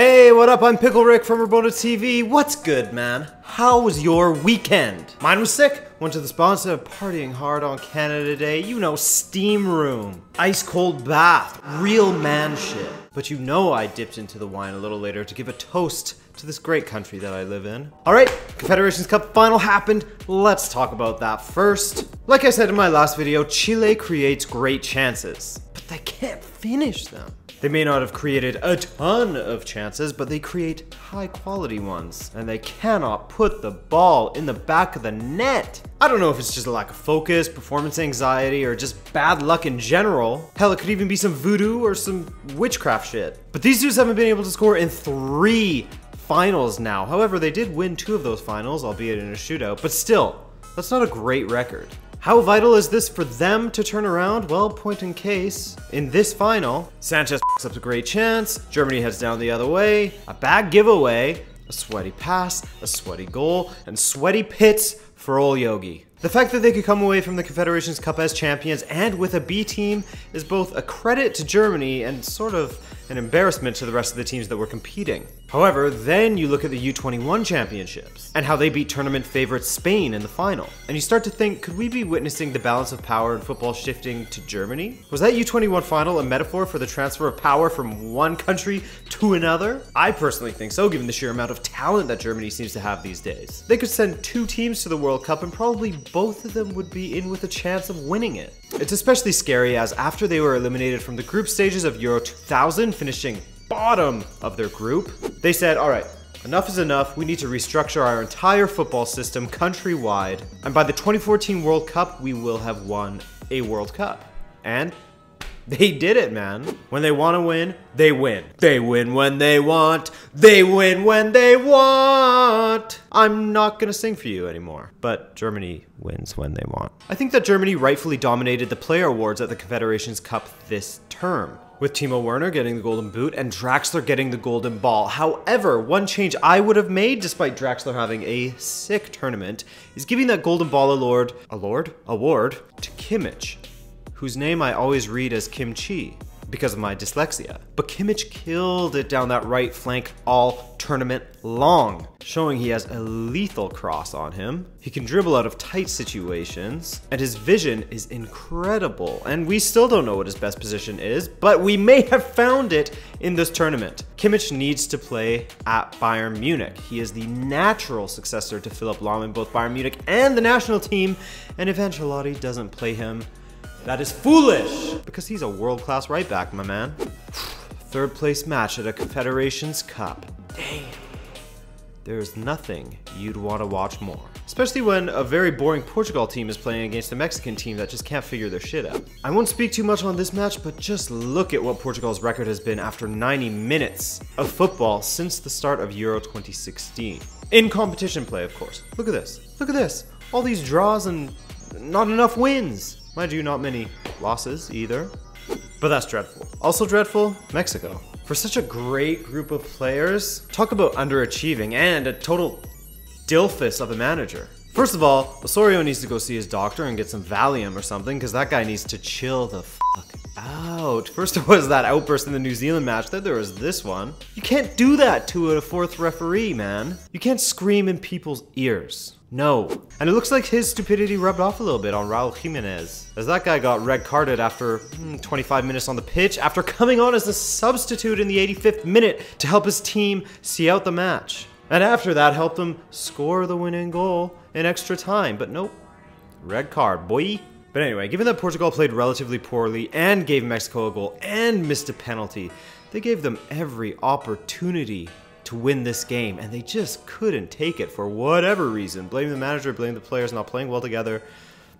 Hey, what up? I'm Pickle Rick from Rabona TV. What's good, man? How was your weekend? Mine was sick. Went to the spa instead of partying hard on Canada Day. You know, steam room, ice cold bath, real man shit. But you know I dipped into the wine a little later to give a toast to this great country that I live in. Alright, Confederations Cup final happened. Let's talk about that first. Like I said in my last video, Chile creates great chances, but they can't finish them. They may not have created a ton of chances, but they create high quality ones. And they cannot put the ball in the back of the net. I don't know if it's just a lack of focus, performance anxiety, or just bad luck in general. Hell, it could even be some voodoo or some witchcraft shit. But these dudes haven't been able to score in 3 finals now. However, they did win 2 of those finals, albeit in a shootout, but still, that's not a great record. How vital is this for them to turn around? Well, point in case, in this final, Sanchez picks up a great chance, Germany heads down the other way, a bad giveaway, a sweaty pass, a sweaty goal, and sweaty pits for ol' Yogi. The fact that they could come away from the Confederations Cup as champions and with a B team is both a credit to Germany and sort of an embarrassment to the rest of the teams that were competing. However, then you look at the U21 championships and how they beat tournament favorites Spain in the final. And you start to think, could we be witnessing the balance of power in football shifting to Germany? Was that U21 final a metaphor for the transfer of power from one country to another? I personally think so, given the sheer amount of talent that Germany seems to have these days. They could send 2 teams to the World Cup and probably both of them would be in with a chance of winning it. It's especially scary as after they were eliminated from the group stages of Euro 2000, finishing bottom of their group, they said, alright, enough is enough, we need to restructure our entire football system countrywide, and by the 2014 World Cup, we will have won a World Cup. And they did it, man. When they want to win, they win. They win when they want. They win when they want. I'm not gonna sing for you anymore, but Germany wins when they want. I think that Germany rightfully dominated the player awards at the Confederations Cup this term, with Timo Werner getting the golden boot and Draxler getting the golden ball. However, one change I would have made, despite Draxler having a sick tournament, is giving that golden ball award to Kimmich, whose name I always read as Kimchi because of my dyslexia. But Kimmich killed it down that right flank all tournament long, showing he has a lethal cross on him. He can dribble out of tight situations, and his vision is incredible. And we still don't know what his best position is, but we may have found it in this tournament. Kimmich needs to play at Bayern Munich. He is the natural successor to Philipp Lahm in both Bayern Munich and the national team, and if Ancelotti doesn't play him, that is foolish, because he's a world-class right back, my man. 3rd place match at a Confederations Cup. Damn. There's nothing you'd want to watch more. Especially when a very boring Portugal team is playing against a Mexican team that just can't figure their shit out. I won't speak too much on this match, but just look at what Portugal's record has been after 90 minutes of football since the start of Euro 2016. In competition play, of course. Look at this. Look at this. All these draws and not enough wins. Mind you, not many losses either, but that's dreadful. Also dreadful, Mexico. For such a great group of players, talk about underachieving and a total dilfus of a manager. First of all, Osorio needs to go see his doctor and get some Valium or something, because that guy needs to chill the fuck out. First there was that outburst in the New Zealand match, then there was this one. You can't do that to a 4th referee, man. You can't scream in people's ears. No. And it looks like his stupidity rubbed off a little bit on Raul Jimenez, as that guy got red carded after 25 minutes on the pitch after coming on as a substitute in the 85th minute to help his team see out the match. And after that helped them score the winning goal in extra time, but nope. Red card, boy. But anyway, given that Portugal played relatively poorly and gave Mexico a goal and missed a penalty, they gave them every opportunity to win this game, and they just couldn't take it for whatever reason. Blame the manager, blame the players not playing well together.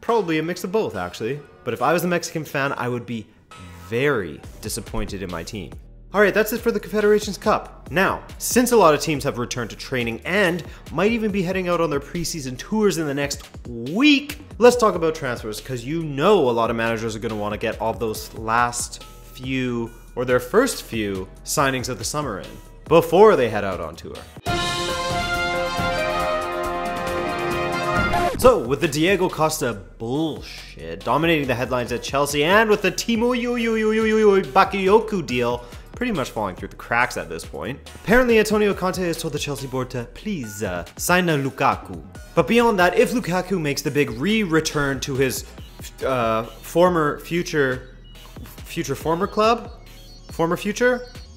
Probably a mix of both, actually. But if I was a Mexican fan, I would be very disappointed in my team. Alright, that's it for the Confederations Cup. Now, since a lot of teams have returned to training and might even be heading out on their preseason tours in the next week, let's talk about transfers, because you know a lot of managers are going to want to get all those last few, or their first few, signings of the summer in before they head out on tour. So, with the Diego Costa bullshit dominating the headlines at Chelsea, and with the Timo Bakayoko deal pretty much falling through the cracks at this point. Apparently, Antonio Conte has told the Chelsea board to please sign a Lukaku. But beyond that, if Lukaku makes the big return to his former future club,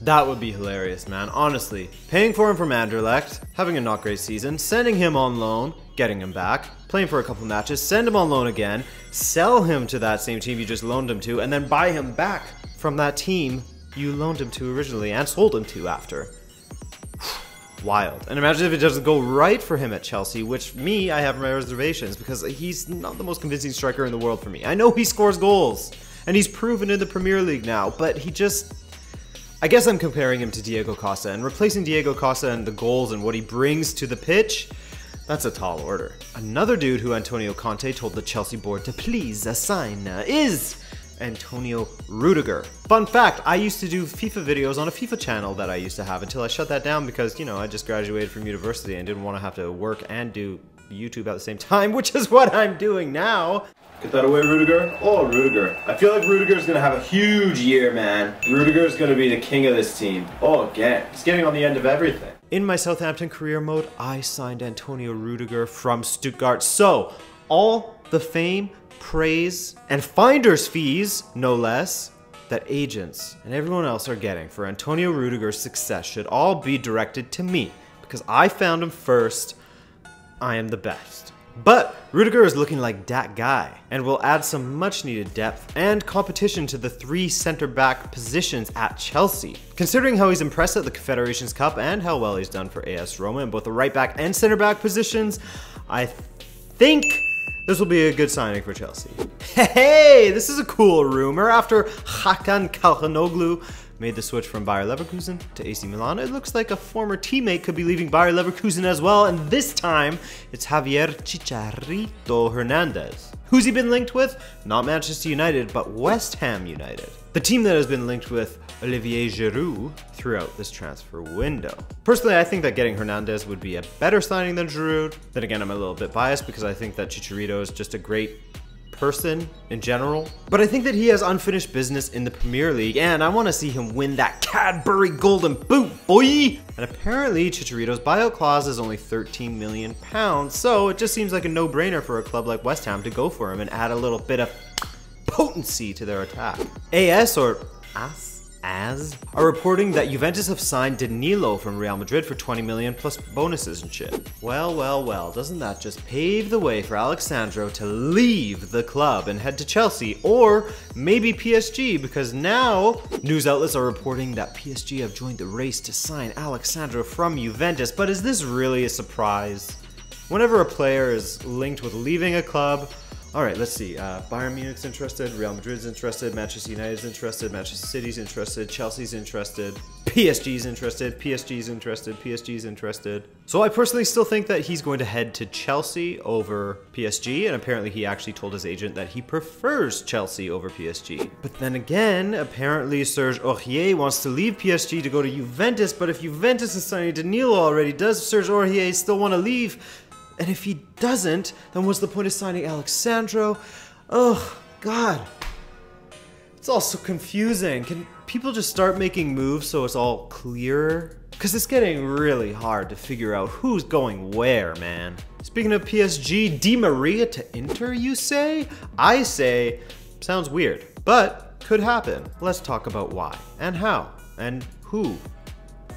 that would be hilarious, man. Honestly, paying for him from Anderlecht, having a not great season, sending him on loan, getting him back, playing for a couple matches, send him on loan again, sell him to that same team you just loaned him to, and then buy him back from that team you loaned him to originally and sold him to after. Wild. And imagine if it doesn't go right for him at Chelsea, which I have my reservations because he's not the most convincing striker in the world for me. I know he scores goals, and he's proven in the Premier League now, but he just... I guess I'm comparing him to Diego Costa, and replacing Diego Costa and the goals and what he brings to the pitch, that's a tall order. Another dude who Antonio Conte told the Chelsea board to please sign is Antonio Rudiger. Fun fact, I used to do FIFA videos on a FIFA channel that I used to have until I shut that down because, you know, I just graduated from university and didn't want to have to work and do YouTube at the same time, which is what I'm doing now. Get that away, Rudiger. Oh, Rudiger. I feel like Rudiger's gonna have a huge year, man. Rudiger's gonna be the king of this team. Oh, again. He's getting on the end of everything. In my Southampton career mode, I signed Antonio Rudiger from Stuttgart. So, all the fame, praise, and finder's fees, no less, that agents and everyone else are getting for Antonio Rudiger's success should all be directed to me, because I found him first. I am the best. But Rudiger is looking like that guy, and will add some much needed depth and competition to the 3 center-back positions at Chelsea. Considering how he's impressed at the Confederations Cup and how well he's done for AS Roma in both the right-back and center-back positions, I think this will be a good signing for Chelsea. Hey, this is a cool rumor. After Hakan Çalhanoğlu made the switch from Bayer Leverkusen to AC Milan, it looks like a former teammate could be leaving Bayer Leverkusen as well, and this time it's Javier Chicharito Hernandez. Who's he been linked with? Not Manchester United, but West Ham United, the team that has been linked with Olivier Giroud throughout this transfer window. Personally, I think that getting Hernandez would be a better signing than Giroud. Then again, I'm a little bit biased because I think that Chicharito is just a great person in general, but I think that he has unfinished business in the Premier League, and I want to see him win that Cadbury Golden Boot, boy! And apparently Chicharito's buyout clause is only £13 million, so it just seems like a no-brainer for a club like West Ham to go for him and add a little bit of potency to their attack. AS are reporting that Juventus have signed Danilo from Real Madrid for 20 million plus bonuses and shit. Well, well, well, doesn't that just pave the way for Alexandro to leave the club and head to Chelsea, or maybe PSG, because now news outlets are reporting that PSG have joined the race to sign Alexandro from Juventus. But is this really a surprise? Whenever a player is linked with leaving a club, alright, let's see. Bayern Munich's interested, Real Madrid's interested, Manchester United's interested, Manchester City's interested, Chelsea's interested, PSG's interested, PSG's interested, PSG's interested. So I personally still think that he's going to head to Chelsea over PSG, and apparently he actually told his agent that he prefers Chelsea over PSG. But then again, apparently Serge Aurier wants to leave PSG to go to Juventus, but if Juventus is signing Danilo already, does Serge Aurier still want to leave? And if he doesn't, then what's the point of signing Alexandro? Oh, God. It's all so confusing. Can people just start making moves so it's all clearer? Because it's getting really hard to figure out who's going where, man. Speaking of PSG, Di Maria to Inter, you say? I say, sounds weird, but could happen. Let's talk about why, and how, and who.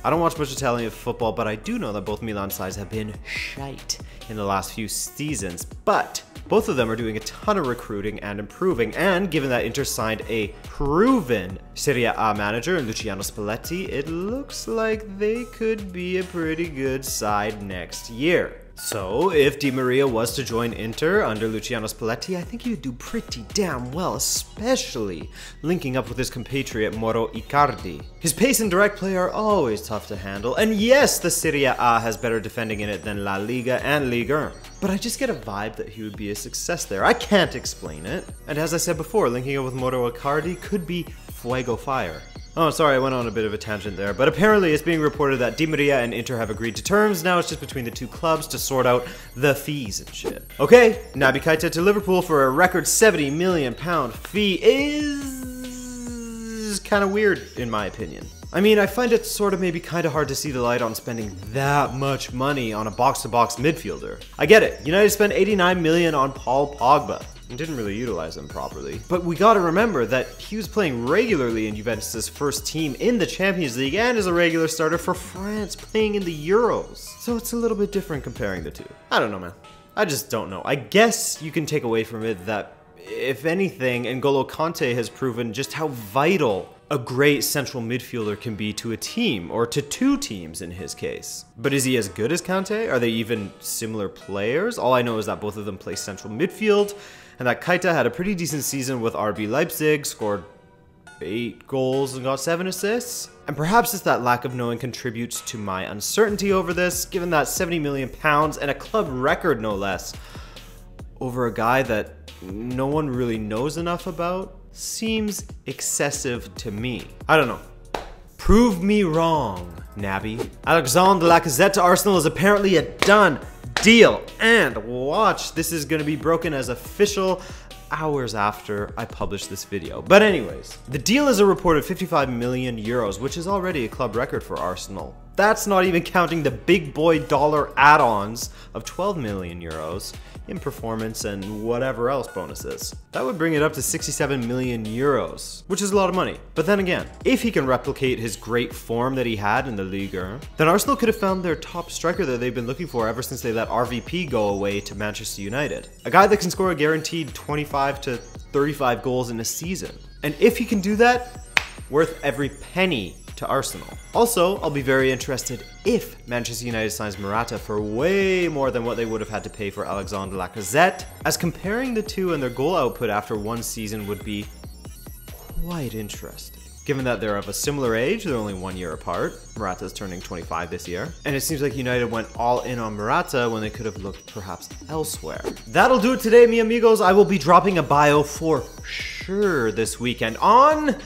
I don't watch much Italian football, but I do know that both Milan sides have been shite in the last few seasons, but both of them are doing a ton of recruiting and improving, and given that Inter signed a proven Serie A manager in Luciano Spalletti, it looks like they could be a pretty good side next year. So, if Di Maria was to join Inter under Luciano Spalletti, I think he would do pretty damn well, especially linking up with his compatriot Mauro Icardi. His pace and direct play are always tough to handle, and yes, the Serie A has better defending in it than La Liga and Ligue 1. But I just get a vibe that he would be a success there. I can't explain it. And as I said before, linking up with Mauro Icardi could be fuego fire. Oh, sorry, I went on a bit of a tangent there, but apparently it's being reported that Di Maria and Inter have agreed to terms. Now it's just between the two clubs to sort out the fees and shit. Okay, Naby Keita to Liverpool for a record £70 million fee is kind of weird, in my opinion. I mean, I find it sort of maybe kind of hard to see the light on spending that much money on a box-to-box midfielder. I get it, United spent 89 million on Paul Pogba and didn't really utilize him properly. But we gotta remember that he was playing regularly in Juventus' first team in the Champions League and is a regular starter for France playing in the Euros. So it's a little bit different comparing the two. I don't know, man. I just don't know. I guess you can take away from it that, if anything, N'Golo Conte has proven just how vital a great central midfielder can be to a team, or to two teams in his case. But is he as good as Conte? Are they even similar players? All I know is that both of them play central midfield, and that Keita had a pretty decent season with RB Leipzig, scored 8 goals and got 7 assists. And perhaps it's that lack of knowing contributes to my uncertainty over this, given that £70 million and a club record no less over a guy that no one really knows enough about seems excessive to me. I don't know. Prove me wrong, Nabby. Alexandre Lacazette to Arsenal is apparently a done deal. And watch, this is going to be broken as official hours after I publish this video. But anyways, the deal is a reported 55 million euros, which is already a club record for Arsenal. That's not even counting the big boy dollar add-ons of 12 million euros in performance and whatever else bonuses. That would bring it up to 67 million euros, which is a lot of money. But then again, if he can replicate his great form that he had in the Liga, then Arsenal could have found their top striker that they've been looking for ever since they let RVP go away to Manchester United. A guy that can score a guaranteed 25 to 35 goals in a season. And if he can do that, worth every penny to Arsenal. Also, I'll be very interested if Manchester United signs Morata for way more than what they would have had to pay for Alexandre Lacazette, as comparing the two and their goal output after one season would be quite interesting. Given that they're of a similar age, they're only 1 year apart. Morata's turning 25 this year. And it seems like United went all in on Morata when they could have looked perhaps elsewhere. That'll do it today, mi amigos. I will be dropping a bio for sure this weekend on...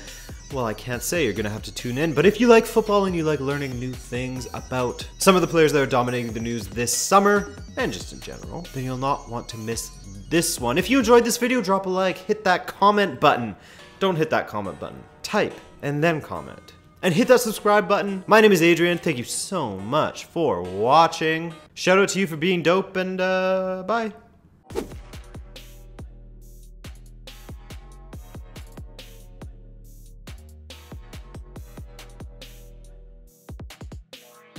well, I can't say, you're gonna have to tune in, but if you like football and you like learning new things about some of the players that are dominating the news this summer, and just in general, then you'll not want to miss this one. If you enjoyed this video, drop a like, hit that comment button. Don't hit that comment button. Type, and then comment. And hit that subscribe button. My name is Adrian, thank you so much for watching. Shout out to you for being dope, and bye.